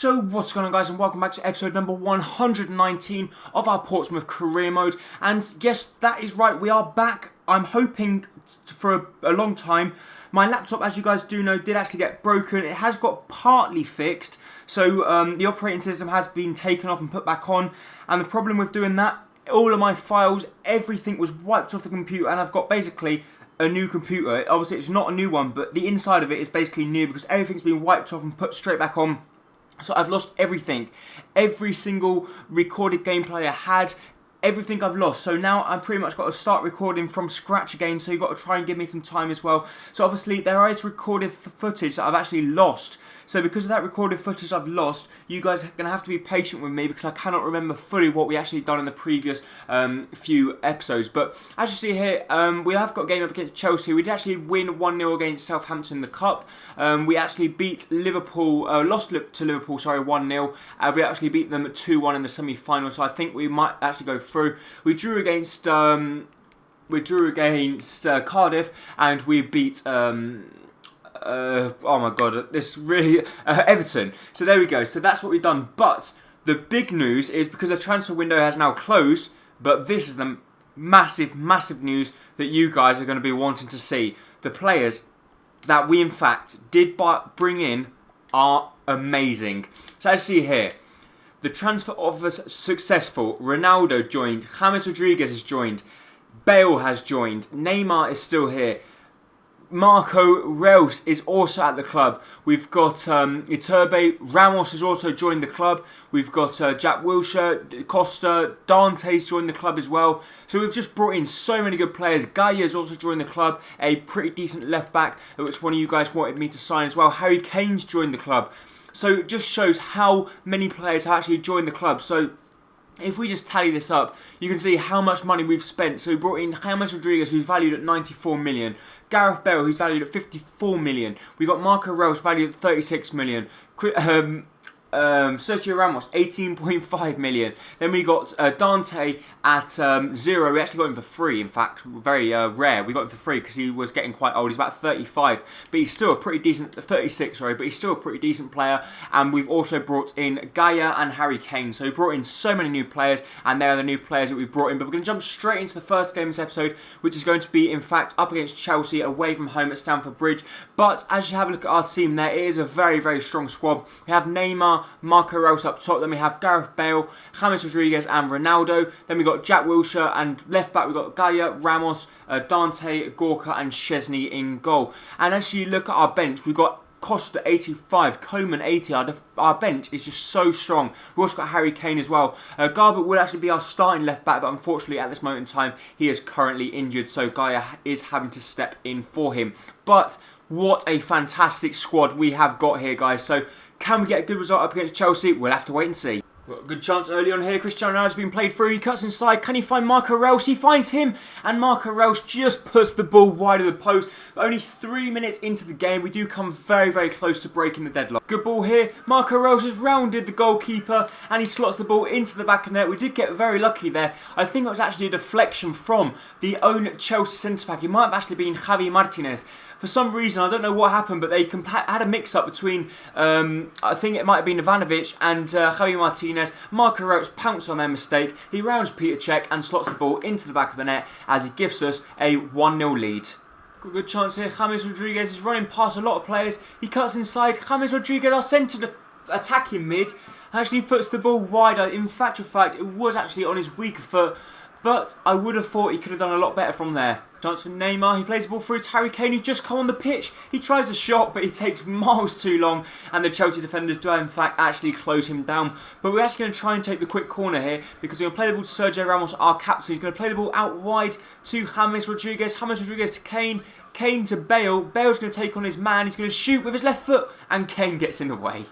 So what's going on, guys, and welcome back to episode number 119 of our Portsmouth career mode. And yes, that is right, we are back. I'm hoping for a long time. My laptop, as you guys do know, did actually get broken. It has got partly fixed, so the operating system has been taken off and put back on. And the problem with doing that, all of my files, everything was wiped off the computer, and I've got basically a new computer. Obviously it's not a new one, but the inside of it is basically new because everything's been wiped off and put straight back on. So I've lost everything. Every single recorded gameplay I had, everything I've lost. So now I've pretty much got to start recording from scratch again, so you've got to try and give me some time as well. So obviously there is recorded footage that I've actually lost. So because of that recorded footage I've lost, you guys are going to have to be patient with me because I cannot remember fully what we actually done in the previous few episodes. But as you see here, we have got a game up against Chelsea. We did actually win 1-0 against Southampton in the Cup. We actually beat Liverpool, lost to Liverpool, sorry, 1-0. We actually beat them 2-1 in the semi-final, so I think we might actually go through. We drew against Cardiff, and we beat oh my god, this really Everton. So there we go. So that's what we've done. But the big news is because the transfer window has now closed. But this is the massive news that you guys are going to be wanting to see. The players that we in fact did bring in are amazing. So as you see here, the transfer offers successful. Ronaldo joined. James Rodriguez has joined. Bale has joined. Neymar is still here. Marco Reus is also at the club. We've got Iturbe. Ramos has also joined the club. We've got Jack Wilshere, Costa, Dante's joined the club as well. So we've just brought in so many good players. Gaya's also joined the club, a pretty decent left back, which one of you guys wanted me to sign as well. Harry Kane's joined the club. So it just shows how many players have actually joined the club. So if we just tally this up, you can see how much money we've spent. So we brought in James Rodriguez, who's valued at 94 million. Gareth Bale, who's valued at 54 million. We got Marco Reus, valued at 36 million. Sergio Ramos, 18.5 million. Then we got Dante at 0. We actually got him for free, in fact. Very rare. We got him for free because he was getting quite old. He's about 35. But he's still a pretty decent... 36, sorry. But he's still a pretty decent player. And we've also brought in Gaya and Harry Kane. So we brought in so many new players. And they are the new players that we brought in. But we're going to jump straight into the first game of this episode, which is going to be, in fact, up against Chelsea, away from home at Stamford Bridge. But as you have a look at our team there, it is a very strong squad. We have Neymar, Marco Reus up top, then we have Gareth Bale, James Rodriguez and Ronaldo, then we got Jack Wilshere, and left back we got Gaya, Ramos, Dante, Gorka and Szczesny in goal. And as you look at our bench, we've got Costa 85, Coman 80. Our bench is just so strong. We've also got Harry Kane as well. Garbutt will actually be our starting left back, but unfortunately at this moment in time he is currently injured, so Gaya is having to step in for him. But what a fantastic squad we have got here, guys. So can we get a good result up against Chelsea? We'll have to wait and see. Got a good chance early on here. Cristiano Ronaldo's been played through. He cuts inside. Can he find Marco Reus? He finds him. And Marco Reus just puts the ball wide of the post. But only 3 minutes into the game, we do come very close to breaking the deadlock. Good ball here. Marco Reus has rounded the goalkeeper. And he slots the ball into the back of the net. We did get very lucky there. I think it was actually a deflection from the own Chelsea centre-back. It might have actually been Javi Martinez. For some reason, I don't know what happened, but they had a mix-up between, I think it might have been Ivanovic and Javi Martinez. Marco Reus pounced on their mistake. He rounds Peter Cech and slots the ball into the back of the net as he gives us a 1-0 lead. Got a good chance here. James Rodriguez is running past a lot of players. He cuts inside. James Rodriguez, our centre attacking mid, actually puts the ball wide. In fact, it was actually on his weaker foot. But I would have thought he could have done a lot better from there. Chance for Neymar. He plays the ball through to Harry Kane, who's just come on the pitch. He tries a shot, but he takes miles too long. And the Chelsea defenders do, in fact, actually close him down. But we're actually going to try and take the quick corner here because we're going to play the ball to Sergio Ramos, our captain. He's going to play the ball out wide to James Rodriguez. James Rodriguez to Kane. Kane to Bale. Bale's going to take on his man. He's going to shoot with his left foot. And Kane gets in the way.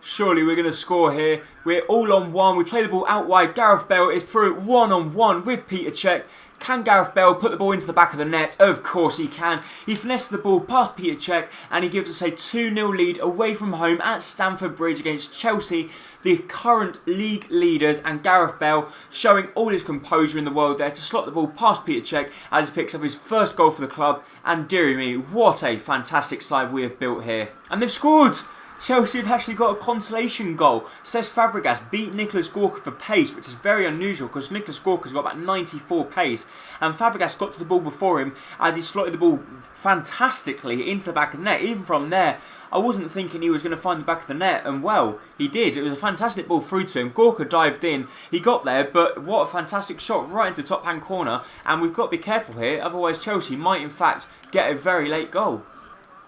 Surely we're going to score here. We're all on one. We play the ball out wide. Gareth Bale is through one-on-one with Peter Cech. Can Gareth Bale put the ball into the back of the net? Of course he can. He finesses the ball past Peter Cech and he gives us a 2-0 lead away from home at Stamford Bridge against Chelsea, the current league leaders, and Gareth Bale showing all his composure in the world there to slot the ball past Peter Cech as he picks up his first goal for the club. And dearie me, what a fantastic side we have built here. And they've scored! Chelsea have actually got a consolation goal. Cesc Fabregas beat Nicolas Gorka for pace, which is very unusual because Nicolas Gorka's got about 94 pace, and Fabregas got to the ball before him as he slotted the ball fantastically into the back of the net. Even from there, I wasn't thinking he was going to find the back of the net, and well, he did. It was a fantastic ball through to him. Gorka dived in, he got there, but what a fantastic shot right into the top hand corner, and we've got to be careful here, otherwise Chelsea might in fact get a very late goal.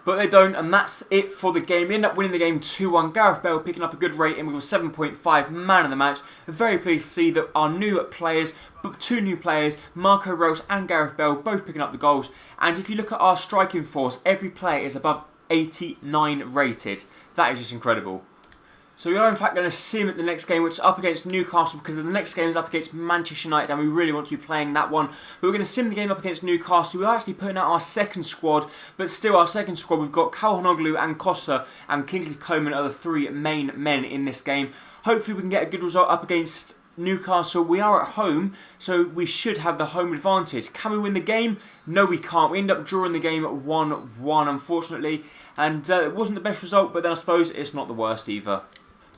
But they don't, and that's it for the game. We end up winning the game 2-1. Gareth Bale picking up a good rating with a 7.5, man of the match. Very pleased to see that our new players, two new players, Marco Reus and Gareth Bale, both picking up the goals. And if you look at our striking force, every player is above 89 rated. That is just incredible. So we are in fact going to sim at the next game, which is up against Newcastle, because the next game is up against Manchester United and we really want to be playing that one. But we're going to sim the game up against Newcastle. We are actually putting out our second squad, but still our second squad, we've got Calhanoglu and Costa and Kingsley Coman are the three main men in this game. Hopefully we can get a good result up against Newcastle. We are at home, so we should have the home advantage. Can we win the game? No, we can't. We end up drawing the game at 1-1, unfortunately, and it wasn't the best result, but then I suppose it's not the worst either.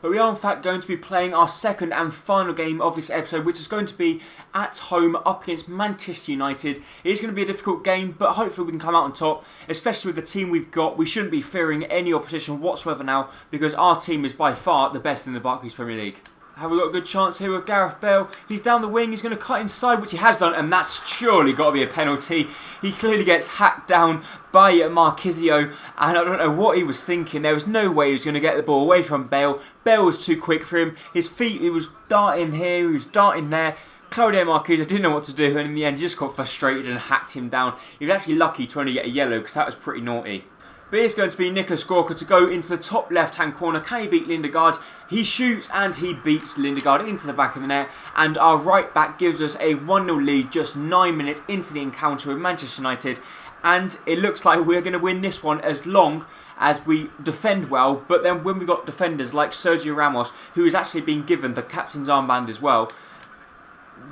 But we are in fact going to be playing our second and final game of this episode, which is going to be at home up against Manchester United. It is going to be a difficult game, but hopefully we can come out on top, especially with the team we've got. We shouldn't be fearing any opposition whatsoever now, because our team is by far the best in the Barclays Premier League. Have we got a good chance here with Gareth Bale? He's down the wing, he's going to cut inside, which he has done, and that's surely got to be a penalty. He clearly gets hacked down by Marquisio, and I don't know what he was thinking. There was no way he was going to get the ball away from Bale. Bale was too quick for him. His feet, he was darting here, he was darting there. Claudio Marquisio didn't know what to do, and in the end he just got frustrated and hacked him down. He was actually lucky to only get a yellow, because that was pretty naughty. But it's going to be Nicolas Gorka to go into the top left-hand corner. Can he beat Lindegaard? He shoots and he beats Lindegaard into the back of the net. And our right back gives us a 1-0 lead just 9 minutes into the encounter with Manchester United. And it looks like we're going to win this one as long as we defend well. But then when we've got defenders like Sergio Ramos, who has actually been given the captain's armband as well,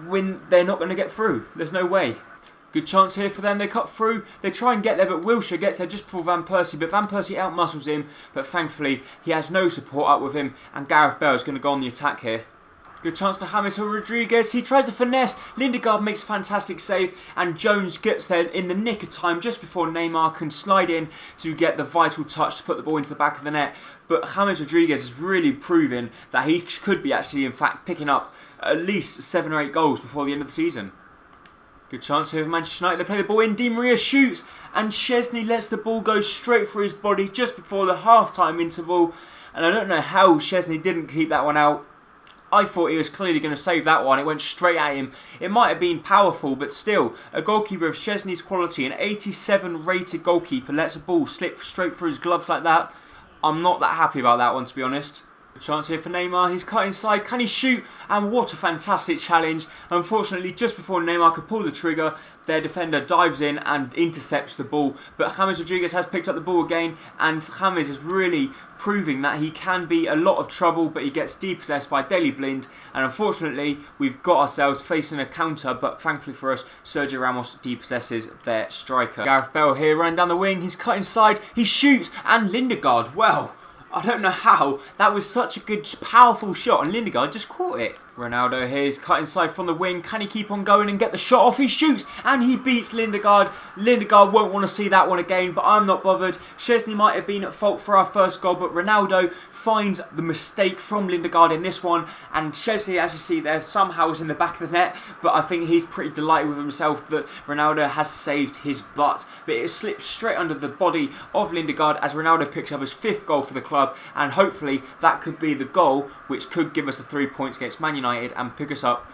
when they're not going to get through. There's no way. Good chance here for them. They cut through. They try and get there, but Wilshere gets there just before Van Persie. But Van Persie outmuscles him. But thankfully, he has no support up with him. And Gareth Bale is going to go on the attack here. Good chance for James Rodriguez. He tries to finesse. Lindegaard makes a fantastic save. And Jones gets there in the nick of time just before Neymar can slide in to get the vital touch to put the ball into the back of the net. But James Rodriguez is really proving that he could be actually, in fact, picking up at least 7 or 8 goals before the end of the season. Good chance here with Manchester United. They play the ball in. Di Maria shoots. And Szczesny lets the ball go straight through his body just before the half-time interval. And I don't know how Szczesny didn't keep that one out. I thought he was clearly going to save that one. It went straight at him. It might have been powerful, but still, a goalkeeper of Szczesny's quality, an 87 rated goalkeeper, lets a ball slip straight through his gloves like that. I'm not that happy about that one, to be honest. Chance here for Neymar. He's cut inside. Can he shoot? And what a fantastic challenge. Unfortunately, just before Neymar could pull the trigger, their defender dives in and intercepts the ball. But James Rodriguez has picked up the ball again, and James is really proving that he can be a lot of trouble, but he gets depossessed by Daley Blind. And unfortunately, we've got ourselves facing a counter, but thankfully for us, Sergio Ramos depossesses their striker. Gareth Bale here running down the wing. He's cut inside. He shoots, and Lindegaard, well, I don't know how. That was such a good, powerful shot, and Lindegaard just caught it. Ronaldo here is cut inside from the wing. Can he keep on going and get the shot off? He shoots and he beats Lindegaard. Lindegaard won't want to see that one again, but I'm not bothered. Szczesny might have been at fault for our first goal, but Ronaldo finds the mistake from Lindegaard in this one. And Szczesny, as you see there, somehow is in the back of the net, but I think he's pretty delighted with himself that Ronaldo has saved his butt. But it slips straight under the body of Lindegaard as Ronaldo picks up his 5th goal for the club, and hopefully that could be the goal which could give us the 3 points against Man United and pick us up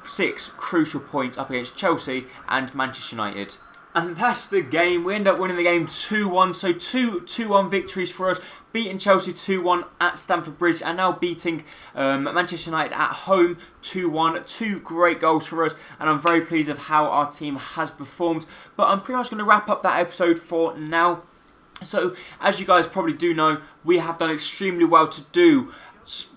6 crucial points up against Chelsea and Manchester United. And that's the game. We end up winning the game 2-1. So 2-1 victories for us. Beating Chelsea 2-1 at Stamford Bridge, and now beating Manchester United at home 2-1. 2 great goals for us, and I'm very pleased with how our team has performed. But I'm pretty much going to wrap up that episode for now. So, as you guys probably do know, we have done extremely well to do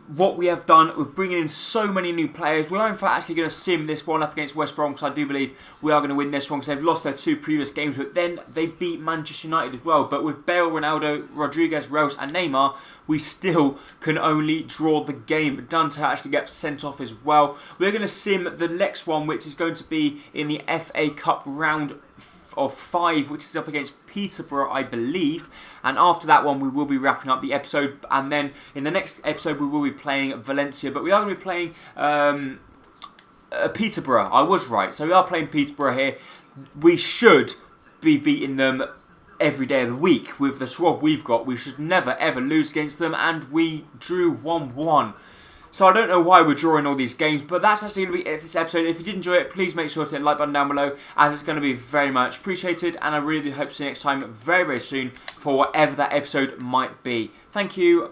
what we have done with bringing in so many new players. We are in fact actually going to sim this one up against West Brom, because I do believe we are going to win this one, because they've lost their 2 previous games, but then they beat Manchester United as well. But with Bale, Ronaldo, Rodriguez, Rose and Neymar, we still can only draw the game. Dante actually gets sent off as well. We're going to sim the next one, which is going to be in the FA Cup round of 5, which is up against Peterborough, I believe. And after that one, we will be wrapping up the episode. And then in the next episode, we will be playing Valencia. But we are going to be playing Peterborough. I was right. So we are playing Peterborough here. We should be beating them every day of the week. With the squad we've got, we should never ever lose against them. And we drew 1-1. So I don't know why we're drawing all these games, but that's actually going to be it for this episode. If you did enjoy it, please make sure to hit the like button down below, as it's going to be very much appreciated, and I really do hope to see you next time very, very soon for whatever that episode might be. Thank you. Bye.